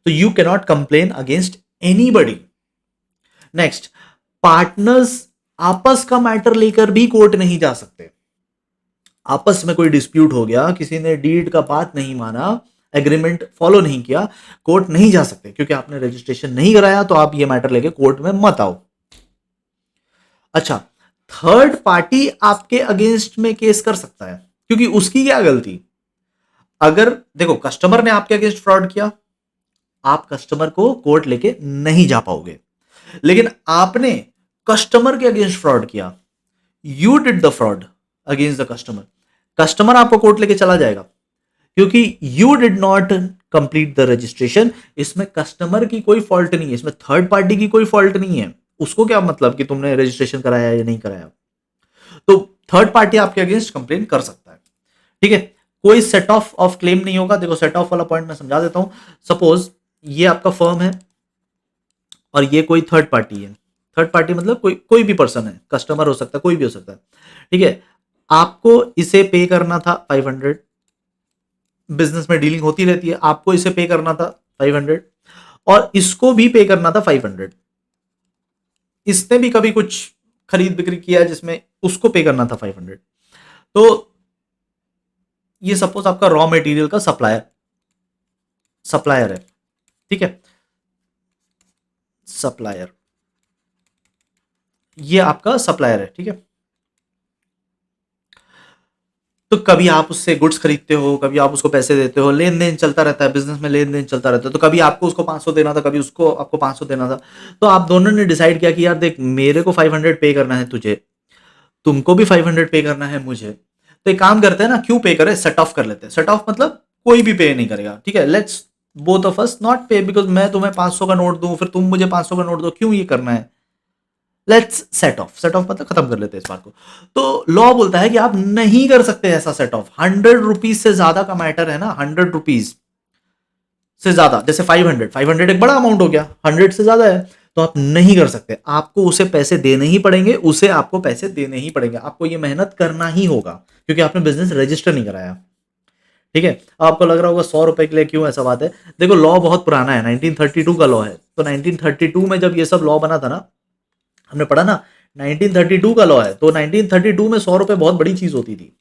तो you cannot complain against anybody. Next, partners आपस का मैटर लेकर भी कोर्ट नहीं जा सकते। आपस में कोई डिस्प्यूट हो गया, किसी ने डीड का बात नहीं माना, एग्रीमेंट फॉलो नहीं किया, कोर्ट नहीं जा सकते, क्योंकि आपने रजिस्ट्रेशन नहीं कराया। तो आप ये मैटर लेके कोर्ट में मत आओ। अच्छा, थर्ड पार्टी आपके अगेंस्ट में केस कर सकता है, क्योंकि उसकी क्या गलती। अगर देखो, कस्टमर ने आपके अगेंस्ट फ्रॉड किया, आप कस्टमर को कोर्ट लेके नहीं जा पाओगे। लेकिन आपने कस्टमर के अगेंस्ट फ्रॉड किया, you did the fraud against the customer, customer आपको कोर्ट लेके चला जाएगा, क्योंकि you did not complete the registration. इसमें कस्टमर की कोई फॉल्ट नहीं है, इसमें थर्ड पार्टी की कोई फॉल्ट नहीं है। उसको क्या मतलब कि तुमने रजिस्ट्रेशन कराया या नहीं कराया। तो थर्ड पार्टी आपके अगेंस्ट कंप्लेन कर सकता है। ठीक है, कोई सेट ऑफ ऑफ क्लेम नहीं होगा। देखो, सेट ऑफ वाला पॉइंट मैं समझा देता हूं। सपोज ये आपका फर्म है और ये कोई थर्ड पार्टी है। थर्ड पार्टी मतलब कोई कोई भी पर्सन है, कस्टमर हो सकता है, कोई भी हो सकता है। ठीक है, आपको इसे पे करना था 500। बिजनेस में डीलिंग होती रहती है, आपको इसे पे करना था 500 और इसको भी पे करना था 500। इसने भी कभी कुछ खरीद बिक्री किया जिसमें उसको पे करना था 500। तो ये सपोज आपका रॉ मटेरियल का सप्लायर सप्लायर है। ठीक है, सप्लायर, ये आपका सप्लायर है। ठीक है, तो कभी आप उससे गुड्स खरीदते हो, कभी आप उसको पैसे देते हो, लेन देन चलता रहता है, बिजनेस में लेन देन चलता रहता है। तो कभी आपको उसको 500 देना था, कभी उसको आपको 500 देना था। तो आप दोनों ने डिसाइड किया कि यार देख, मेरे को 500 पे करना है तुझे, तुमको भी 500 पे करना है मुझे। तो एक काम करते हैं ना, क्यों पे करें, सेट ऑफ कर लेते हैं। सेट ऑफ मतलब कोई भी पे नहीं करेगा। ठीक है, let's both of us not पे, बिकॉज मैं तुम्हें 500 का नोट दूं, फिर तुम मुझे 500 का नोट दो, क्यों ये करना है। Let's set of. Set of मतलब खत्म कर लेते हैं इस बात को। तो लॉ बोलता है कि आप नहीं कर सकते ऐसा सेट ऑफ। 100 रुपीज से ज्यादा का मैटर है ना, 100 रुपीज से ज्यादा, जैसे 500 एक बड़ा अमाउंट हो गया, 100 से ज्यादा है, तो आप नहीं कर सकते। आपको उसे पैसे देने ही पड़ेंगे, उसे आपको पैसे देने ही पड़ेंगे, आपको ये मेहनत करना ही होगा, क्योंकि आपने बिजनेस रजिस्टर नहीं कराया। ठीक है, आपको लग रहा होगा 100 रुपए के लिए क्यों ऐसा बात है। देखो, लॉ बहुत पुराना है, 1932 का लॉ है। तो 1932 में जब ये सब लॉ बना था ना, हमने पढ़ा ना, 1932 का लॉ है, तो 1932 में 100 रुपए बहुत बड़ी चीज होती थी।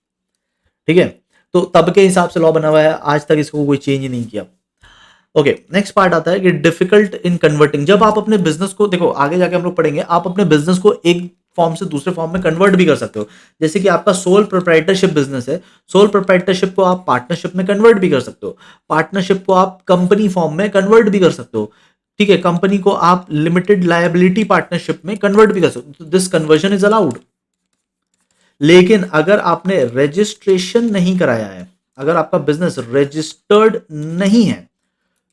ठीक है, तो तब के हिसाब से लॉ बना हुआ है, आज तक इसको कोई चेंज नहीं किया। ओके, नेक्स्ट पार्ट आता है कि डिफिकल्ट इन कन्वर्टिंग। जब आप अपने बिजनेस को, देखो आगे जाके हम लोग पढ़ेंगे, आप अपने बिजनेस को एक फॉर्म से दूसरे फॉर्म में कन्वर्ट भी कर सकते हो। जैसे कि आपका सोल प्रोप्राइटरशिप बिजनेस है, सोल प्रोप्राइटरशिप को आप पार्टनरशिप में कन्वर्ट भी कर सकते हो, पार्टनरशिप को आप कंपनी फॉर्म में कन्वर्ट भी कर सकते हो, ठीक है, कंपनी को आप लिमिटेड लायबिलिटी पार्टनरशिप में कन्वर्ट भी कर सकते हो, दिस कन्वर्जन इज अलाउड। लेकिन अगर आपने रजिस्ट्रेशन नहीं कराया है, अगर आपका बिजनेस रजिस्टर्ड नहीं है,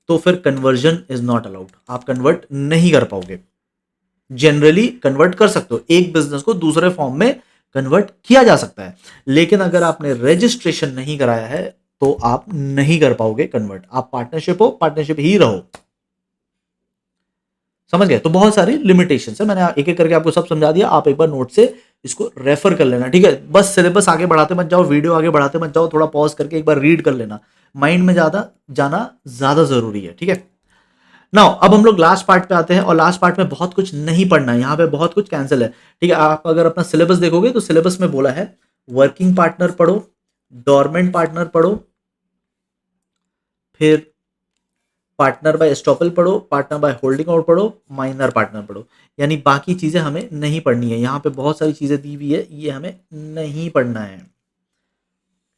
तो फिर कन्वर्जन इज नॉट अलाउड, आप कन्वर्ट नहीं कर पाओगे। जनरली कन्वर्ट कर सकते हो, एक बिजनेस को दूसरे फॉर्म में कन्वर्ट किया जा सकता है, लेकिन अगर आपने रजिस्ट्रेशन नहीं कराया है तो आप नहीं कर पाओगे कन्वर्ट। आप पार्टनरशिप हो, पार्टनरशिप ही रहो। समझ गए? तो बहुत सारी लिमिटेशन है, मैंने एक एक करके आपको सब समझा दिया। आप एक बार नोट से इसको रेफर कर लेना, ठीक है? बस सिलेबस आगे बढ़ाते मत जाओ, वीडियो आगे बढ़ाते मत जाओ, थोड़ा पॉज करके एक बार रीड कर लेना, माइंड में ज्यादा जाना ज्यादा जरूरी है, ठीक है? नाउ अब हम लोग लास्ट पार्ट पे आते हैं, और लास्ट पार्ट में बहुत कुछ नहीं पढ़ना है, यहाँ पे बहुत कुछ कैंसिल है, ठीक है? आप अगर अपना सिलेबस देखोगे तो सिलेबस में बोला है वर्किंग पार्टनर पढ़ो, डोरमेंट पार्टनर पढ़ो, फिर पार्टनर बाय एस्टॉपल पढ़ो, पार्टनर बाय होल्डिंग आउट पढ़ो, माइनर पार्टनर पढ़ो। यानी बाकी चीजें हमें नहीं पढ़नी है, यहाँ पे बहुत सारी चीजें दी हुई है, ये हमें नहीं पढ़ना है,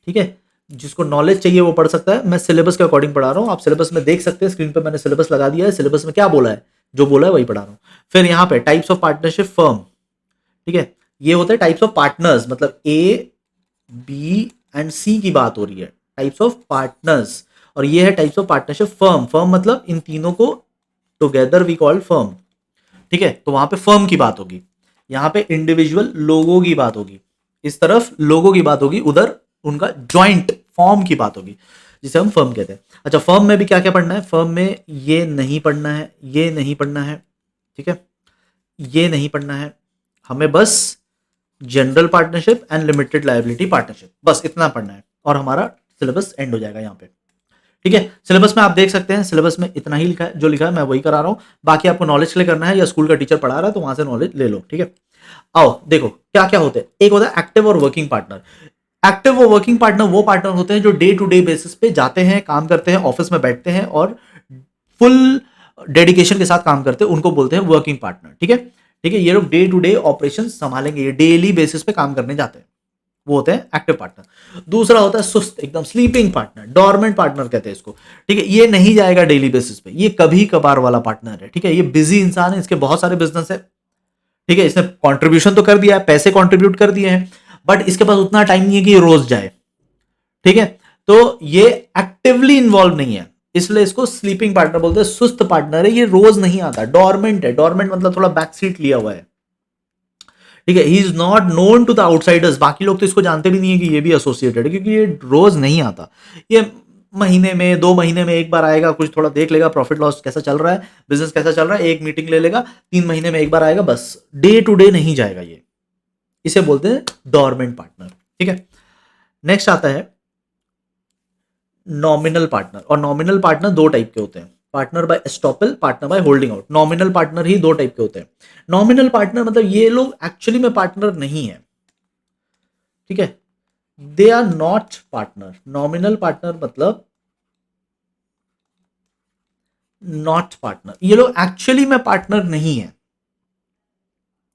ठीक है? जिसको नॉलेज चाहिए वो पढ़ सकता है, मैं सिलेबस के अकॉर्डिंग पढ़ा रहा हूँ, आप सिलेबस में देख सकते हैं, स्क्रीन पे मैंने सिलेबस लगा दिया है, सिलेबस में क्या बोला है, जो बोला है वही पढ़ा रहा हूँ। फिर यहाँ पे टाइप्स ऑफ पार्टनरशिप फर्म, ठीक है? ये होता है टाइप्स ऑफ पार्टनर्स, मतलब ए बी एंड सी की बात हो रही है, टाइप्स ऑफ पार्टनर्स। और ये है types of partnership firm, firm मतलब इन तीनों को टुगेदर वी कॉल फर्म, ठीक है? तो वहां पे फर्म की बात होगी, यहाँ पे इंडिविजुअल लोगों की बात होगी, इस तरफ लोगों की बात होगी, उधर उनका ज्वाइंट फॉर्म की बात होगी, जिसे हम फर्म कहते हैं। अच्छा, फर्म में भी क्या क्या पढ़ना है? फर्म में ये नहीं पढ़ना है, ये नहीं पढ़ना है, ठीक है? ये नहीं पढ़ना है, हमें बस general partnership and limited liability partnership, बस इतना पढ़ना है और हमारा सिलेबस एंड हो जाएगा यहाँ पे, ठीक है? सिलेबस में आप देख सकते हैं, सिलेबस में इतना ही लिखा है, जो लिखा है मैं वही करा रहा हूँ। बाकी आपको नॉलेज के लिए करना है, या स्कूल का टीचर पढ़ा रहा है तो वहां से नॉलेज ले लो, ठीक है? आओ देखो क्या क्या होते हैं। एक होता है एक्टिव और वर्किंग पार्टनर। एक्टिव और वर्किंग पार्टनर वो पार्टनर होते हैं जो डे टू डे बेसिस पे जाते हैं, काम करते हैं, ऑफिस में बैठते हैं और फुल डेडिकेशन के साथ काम करते हैं, उनको बोलते हैं वर्किंग पार्टनर, ठीक है? ठीक है, ये लोग डे टू डे ऑपरेशन संभालेंगे, ये डेली बेसिस पे काम करने जाते हैं, वो होते हैं एक्टिव पार्टनर। दूसरा होता है सुस्त एकदम स्लीपिंग पार्टनर, डोरमेंट पार्टनर कहते हैं इसको, ठीक है? ये नहीं जाएगा डेली बेसिस पे, ये कभी कभार वाला पार्टनर है, ठीक है? ये बिजी इंसान है, इसके बहुत सारे बिजनेस है, ठीक है? इसने कंट्रीब्यूशन तो कर दिया है, पैसे कंट्रीब्यूट कर दिए हैं, बट इसके पास उतना टाइम नहीं है कि ये रोज जाए, ठीक है? तो ये एक्टिवली इन्वॉल्व नहीं है, इसलिए इसको स्लीपिंग पार्टनर बोलते हैं, सुस्त पार्टनर है, ये रोज नहीं आता, डोरमेंट है। डोरमेंट मतलब थोड़ा बैक सीट लिया हुआ है, ठीक है? He is not known to the outsiders, बाकी लोग तो इसको जानते भी नहीं है कि ये भी एसोसिएटेड है, क्योंकि ये रोज नहीं आता, ये महीने में 2 महीने में एक बार आएगा, कुछ थोड़ा देख लेगा प्रॉफिट लॉस कैसा चल रहा है, बिजनेस कैसा चल रहा है, एक मीटिंग ले लेगा, 3 महीने में एक बार आएगा, बस डे टू डे नहीं जाएगा ये, इसे बोलते हैं डोरमेंट पार्टनर, ठीक है? नेक्स्ट आता है नॉमिनल पार्टनर, और नॉमिनल पार्टनर दो टाइप के होते हैं, partner by estoppel, partner by holding out. Nominal partner ही दो टाइप के होते हैं। नॉमिनल पार्टनर मतलब ये लोग एक्चुअली में पार्टनर नहीं है, ठीक है? They are not partner. Nominal partner मतलब नॉट पार्टनर, ये लोग एक्चुअली में पार्टनर नहीं है।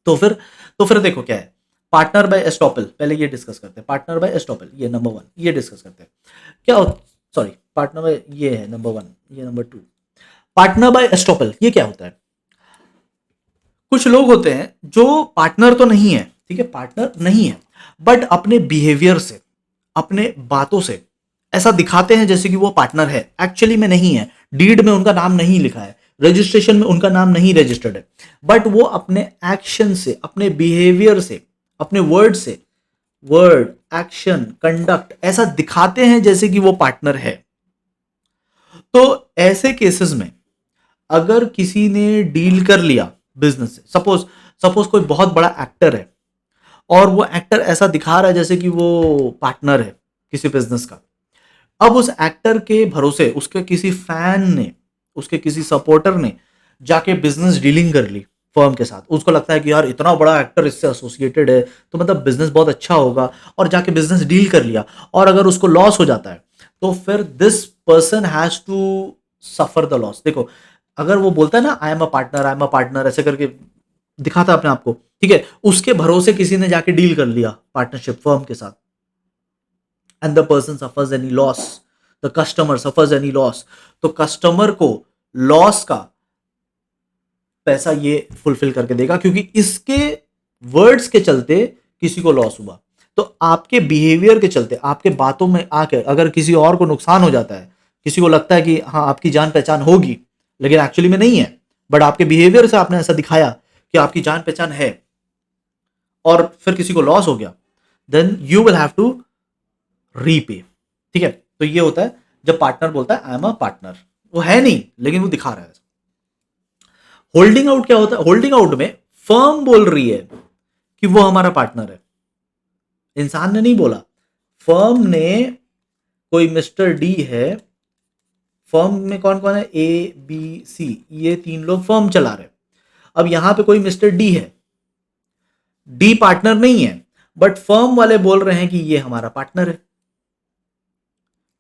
तो फिर देखो क्या है, पार्टनर बाय एस्टॉपल, पहले ये डिस्कस करते हैं। पार्टनर बाय एस्टॉपल, ये नंबर 1, ये डिस्कस करते हैं। क्या सॉरी, पार्टनर बाय, ये है नंबर 1, ये नंबर 2। पार्टनर बाय एस्टॉपल ये क्या होता है? कुछ लोग होते हैं जो पार्टनर तो नहीं है, ठीक है, पार्टनर नहीं है, बट अपने बिहेवियर से, अपने बातों से ऐसा दिखाते हैं जैसे कि वो पार्टनर है, एक्चुअली में नहीं है, डीड में उनका नाम नहीं लिखा है, रजिस्ट्रेशन में उनका नाम नहीं रजिस्टर्ड है, बट वो अपने एक्शन से, अपने बिहेवियर से, अपने वर्ड से, वर्ड, एक्शन, कंडक्ट ऐसा दिखाते हैं जैसे कि वो पार्टनर है। तो ऐसे केसेस में अगर किसी ने डील कर लिया बिजनेस से, सपोज सपोज कोई बहुत बड़ा एक्टर है और वो एक्टर ऐसा दिखा रहा है जैसे कि वो पार्टनर है किसी बिजनेस का, अब उस एक्टर के भरोसे उसके किसी फैन ने, उसके किसी सपोर्टर ने जाके बिजनेस डीलिंग कर ली फर्म के साथ, उसको लगता है कि यार इतना बड़ा एक्टर इससे एसोसिएटेड है तो मतलब बिजनेस बहुत अच्छा होगा, और जाके बिजनेस डील कर लिया, और अगर उसको लॉस हो जाता है तो फिर this person has to suffer the loss. देखो, अगर वो बोलता है ना I am a partner, I am a partner, ऐसे करके दिखाता है अपने आप को, ठीक है, उसके भरोसे किसी ने जाके डील कर लिया पार्टनरशिप फर्म के साथ, and the person suffers any loss, the customer suffers any loss, तो कस्टमर को लॉस का पैसा ये फुलफिल करके देगा, क्योंकि इसके वर्ड्स के चलते किसी को लॉस हुआ। तो आपके बिहेवियर के चलते, आपके बातों में आकर अगर किसी और को नुकसान हो जाता है, किसी को लगता है कि हाँ आपकी जान पहचान होगी, लेकिन एक्चुअली में नहीं है, बट आपके बिहेवियर से आपने ऐसा दिखाया कि आपकी जान पहचान है, और फिर किसी को लॉस हो गया, then you will have to repay. ठीक है, तो ये होता है जब पार्टनर बोलता है आई एम अ पार्टनर, वो है नहीं लेकिन वो दिखा रहा है। होल्डिंग आउट क्या होता है? होल्डिंग आउट में फर्म बोल रही है कि वो हमारा पार्टनर है, इंसान ने नहीं बोला। फर्म ने, कोई मिस्टर डी है, फर्म में कौन कौन है, ए बी सी, ये 3 लोग फर्म चला रहे। अब यहां पे कोई मिस्टर डी है, डी पार्टनर नहीं है, बट फर्म वाले बोल रहे हैं कि ये हमारा पार्टनर है।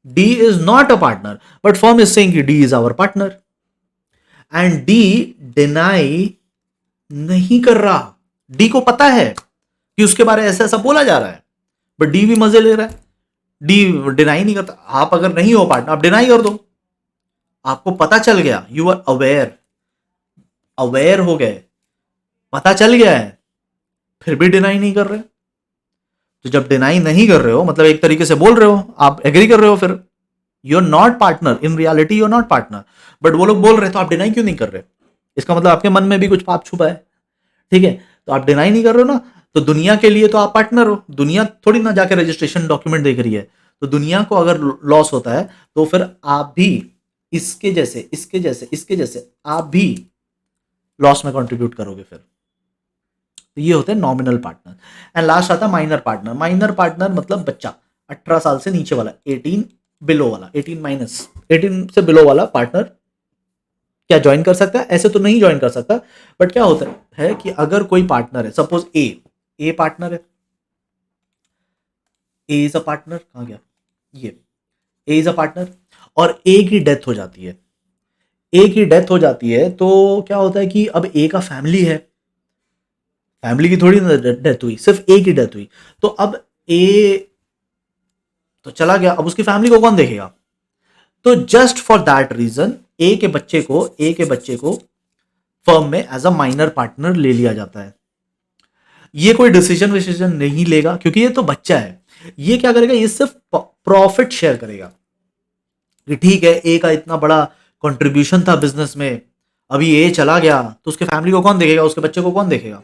D is not a partner, but firm is saying कि D is our partner, and D deny नहीं कर रहा। डी को पता है कि उसके बारे में ऐसा ऐसा बोला जा रहा है, बट डी भी मजे ले रहा है, डी डिनाई नहीं करता। आप अगर नहीं हो पार्टनर, आप डिनाई कर दो, आपको पता चल गया, यू आर अवेयर, अवेयर हो गए, पता चल गया है, फिर भी डिनाई नहीं कर रहे। तो जब डिनाई नहीं कर रहे हो, मतलब एक तरीके से बोल रहे हो, आप एग्री कर रहे हो, फिर you are not partner, in reality you are not partner, but वो लोग बोल रहे, तो आप डिनाई क्यों नहीं कर रहे? इसका मतलब आपके मन में भी कुछ पाप छुपा है। ठीक है, तो आप डिनाई नहीं कर रहे हो ना, तो दुनिया के लिए तो आप पार्टनर हो, दुनिया थोड़ी ना जाके रजिस्ट्रेशन डॉक्यूमेंट देख रही है। तो दुनिया को अगर लॉस होता है, तो फिर आप भी इसके जैसे इसके जैसे इसके जैसे आप भी लॉस में कंट्रीब्यूट करोगे फिर। तो ये होते हैं नॉमिनल पार्टनर। एंड लास्ट आता है माइनर पार्टनर। माइनर पार्टनर मतलब बच्चा, 18 साल से नीचे वाला, 18 बिलो वाला, 18 से बिलो वाला पार्टनर क्या ज्वाइन कर सकता है? ऐसे तो नहीं ज्वाइन कर सकता, बट क्या होता है कि अगर कोई पार्टनर है, सपोज ए पार्टनर है, ए इज अ पार्टनर, कहां गया ये, ए इज अ पार्टनर, और ए की डेथ हो जाती है, ए की डेथ हो जाती है, तो क्या होता है कि अब ए का फैमिली है, फैमिली की थोड़ी ना डेथ हुई, सिर्फ ए की डेथ हुई, तो अब ए तो चला गया, अब उसकी फैमिली को कौन देखेगा? तो जस्ट फॉर दैट रीजन ए के बच्चे को फर्म में एज अ माइनर पार्टनर ले लिया जाता है। ये कोई डिसीजन नहीं लेगा, क्योंकि ये तो बच्चा है। ये क्या करेगा? ये सिर्फ प्रॉफिट शेयर करेगा कि ठीक है, ए का इतना बड़ा कंट्रीब्यूशन था बिजनेस में, अभी ए चला गया, तो उसके फैमिली को कौन देखेगा, उसके बच्चे को कौन देखेगा?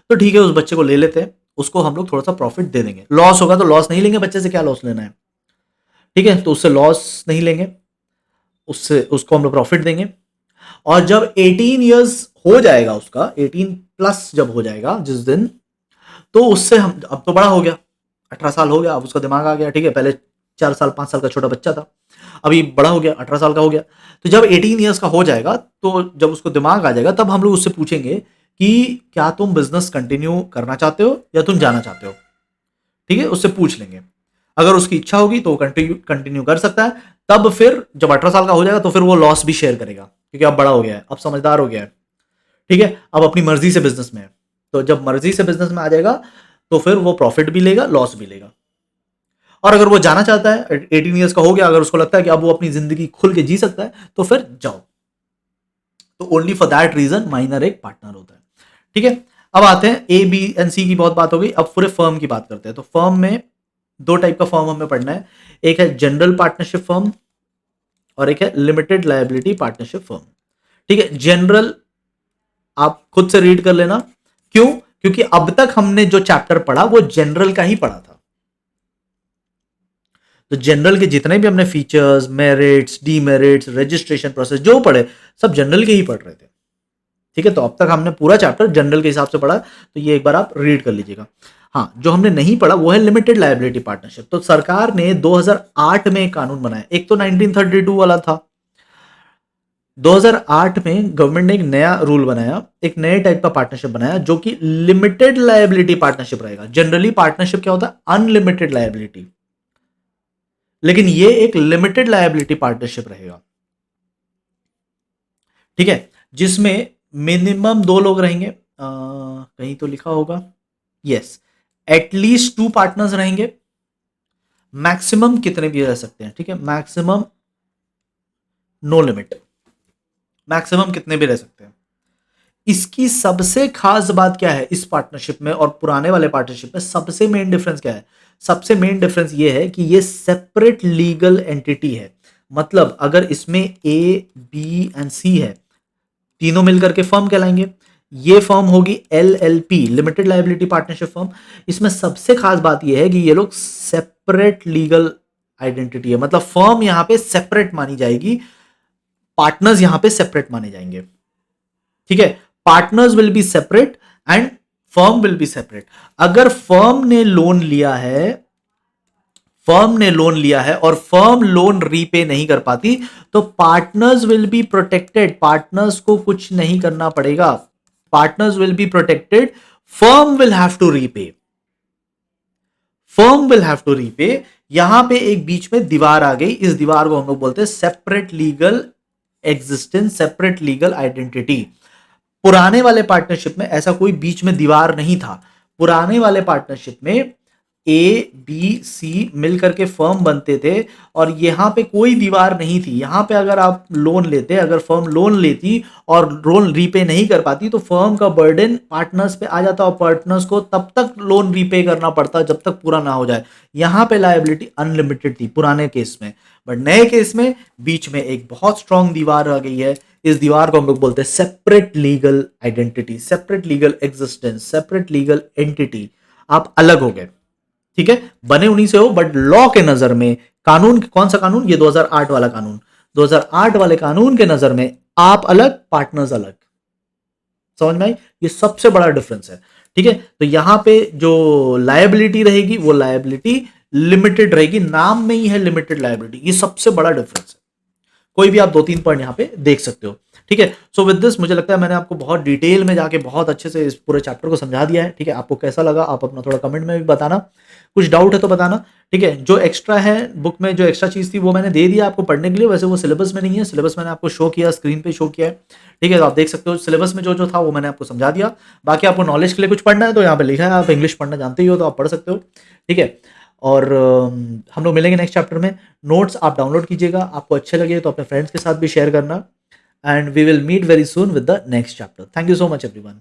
तो ठीक है, उस बच्चे को ले लेते हैं, उसको हम लोग थोड़ा सा प्रॉफिट दे देंगे, लॉस होगा तो लॉस नहीं लेंगे, बच्चे से क्या लॉस लेना है। ठीक है, तो उससे लॉस नहीं लेंगे, उससे उसको हम लोग प्रॉफिट देंगे। और जब 18 ईयर्स हो जाएगा, उसका 18 प्लस जब हो जाएगा जिस दिन, तो उससे हम, अब तो बड़ा हो गया, 18 साल हो गया, अब उसका दिमाग आ गया। ठीक है, पहले 4 साल 5 साल का छोटा बच्चा था, अभी बड़ा हो गया, 18 साल का हो गया। तो जब 18 ईयर्स का हो जाएगा, तो जब उसको दिमाग आ जाएगा, तब हम लोग उससे पूछेंगे कि क्या तुम बिजनेस कंटिन्यू करना चाहते हो या तुम जाना चाहते हो। ठीक है, उससे पूछ लेंगे, अगर उसकी इच्छा होगी तो वो कंटिन्यू कर सकता है। तब फिर जब 18 साल का हो जाएगा, तो फिर वो लॉस भी शेयर करेगा, क्योंकि अब बड़ा हो गया है, अब समझदार हो गया है। ठीक है, अब अपनी मर्जी से बिजनेस में है, तो जब मर्जी से बिजनेस में आ जाएगा, तो फिर वो प्रॉफिट भी लेगा, लॉस भी लेगा। और अगर वो जाना चाहता है, 18 ईयर्स का हो गया, अगर उसको लगता है कि अब वो अपनी जिंदगी खुल के जी सकता है, तो फिर जाओ। तो only for that reason minor एक पार्टनर होता है। ठीक है, अब आते हैं ए बी एंड सी की बहुत बात हो गई, अब पूरे फर्म की बात करते हैं। तो फर्म में 2 टाइप का फर्म हमें पढ़ना है, एक है जनरल पार्टनरशिप फर्म और एक है लिमिटेड लायबिलिटी पार्टनरशिप फर्म। ठीक है, जनरल आप खुद से रीड कर लेना, क्यों? क्योंकि अब तक हमने जो चैप्टर पढ़ा वो जनरल का ही पढ़ा था। तो जनरल के जितने भी हमने features, merits, demerits, registration process जो पढ़े, सब जनरल के ही पढ़ रहे थे। ठीक है, तो अब तक हमने पूरा चैप्टर जनरल के हिसाब से पढ़ा, तो ये एक बार आप रीड कर लीजिएगा। हाँ, जो हमने नहीं पढ़ा वो है लिमिटेड लायबिलिटी पार्टनरशिप। तो सरकार ने 2008 में एक कानून बनाया, एक तो 1932 वाला था, 2008 में गवर्नमेंट ने एक नया रूल बनाया, एक नए टाइप का पार्टनरशिप बनाया, जो कि लिमिटेड लायबिलिटी पार्टनरशिप रहेगा। जनरली पार्टनरशिप क्या होता है? अनलिमिटेड लायबिलिटी, लेकिन ये एक लिमिटेड लायबिलिटी पार्टनरशिप रहेगा। ठीक है, जिसमें मिनिमम 2 लोग रहेंगे, कहीं तो लिखा होगा, यस, एटलीस्ट 2 पार्टनर्स रहेंगे, मैक्सिमम कितने भी रह सकते हैं। ठीक है, मैक्सिमम नो लिमिट, मैक्सिमम कितने भी रह सकते हैं। इसकी सबसे खास बात क्या है इस पार्टनरशिप में और पुराने वाले पार्टनरशिप में? सबसे मेन डिफरेंस क्या है? सबसे मेन डिफरेंस ये है कि ये सेपरेट लीगल एंटिटी है। मतलब अगर इसमें ए, बी एंड सी है, तीनों मिलकर के फर्म कहलाएंगे। ये फर्म होगी LLP, limited liability partnership firm. इसमें सबसे खास बात यह है कि ये लोग सेपरेट लीगल आइडेंटिटी है, मतलब फर्म यहां पे सेपरेट मानी जाएगी, पार्टनर्स यहां पे सेपरेट माने जाएंगे। ठीक है, partners will B separate and firm will be separate. अगर फर्म ने लोन लिया है और फर्म लोन रीपे नहीं कर पाती तो partners will be protected, partners को कुछ नहीं करना पड़ेगा, partners will be protected, firm will have to repay, firm will have to repay. यहां पे एक बीच में दीवार आ गई, इस दीवार को हम लोग बोलते हैं separate legal existence, separate legal identity. पुराने वाले पार्टनरशिप में ऐसा कोई बीच में दीवार नहीं था। पुराने वाले पार्टनरशिप में ए बी सी मिलकर के फर्म बनते थे और यहां पे कोई दीवार नहीं थी। यहां पे अगर आप लोन लेते, अगर फर्म लोन लेती और लोन रीपे नहीं कर पाती तो फर्म का बर्डन पार्टनर्स पे आ जाता और पार्टनर्स को तब तक लोन रीपे करना पड़ता जब तक पूरा ना हो जाए। यहां पे लायबिलिटी अनलिमिटेड थी पुराने केस में, बट नए केस में बीच में एक बहुत स्ट्रांग दीवार आ गई है। इस दीवार को हम लोग बोलते हैं separate legal identity, separate legal existence, separate legal entity. आप अलग हो गए, ठीक है, बने उन्हीं से हो, बट लॉ के नजर में, कानून कौन सा कानून? ये 2008 वाला कानून, 2008 वाले कानून के नजर में आप अलग, पार्टनर्स अलग। समझ में आई? ये सबसे बड़ा डिफरेंस है। ठीक है, तो यहां पे जो लायबिलिटी रहेगी वो लायबिलिटी लिमिटेड रहेगी, नाम में ही है लिमिटेड लायबिलिटी। ये सबसे बड़ा डिफरेंस है। कोई भी आप 2-3 पॉइंट यहां पे देख सकते हो। ठीक है, सो विद दिस मुझे लगता है मैंने आपको बहुत डिटेल में जाके बहुत अच्छे से इस पूरे चैप्टर को समझा दिया है। ठीक है, आपको कैसा लगा आप अपना थोड़ा कमेंट में भी बताना, कुछ डाउट है तो बताना। ठीक है, जो एक्स्ट्रा है बुक में, जो एक्स्ट्रा चीज थी वो मैंने दे दिया आपको पढ़ने के लिए। वैसे वो सिलेबस में नहीं है, सिलेबस मैंने आपको शो किया, स्क्रीन पे शो किया है। ठीक है, तो आप देख सकते हो सिलेबस में जो जो था वो मैंने आपको समझा दिया। बाकी आपको नॉलेज के लिए कुछ पढ़ना है तो यहाँ पे लिखा है, आप इंग्लिश पढ़ना जानते ही हो तो आप पढ़ सकते हो। ठीक है, और हम लोग मिलेंगे नेक्स्ट चैप्टर में। नोट्स आप डाउनलोड कीजिएगा, आपको अच्छे लगे तो अपने फ्रेंड्स के साथ भी शेयर करना, and we will meet very soon with the next chapter. Thank you so much everyone.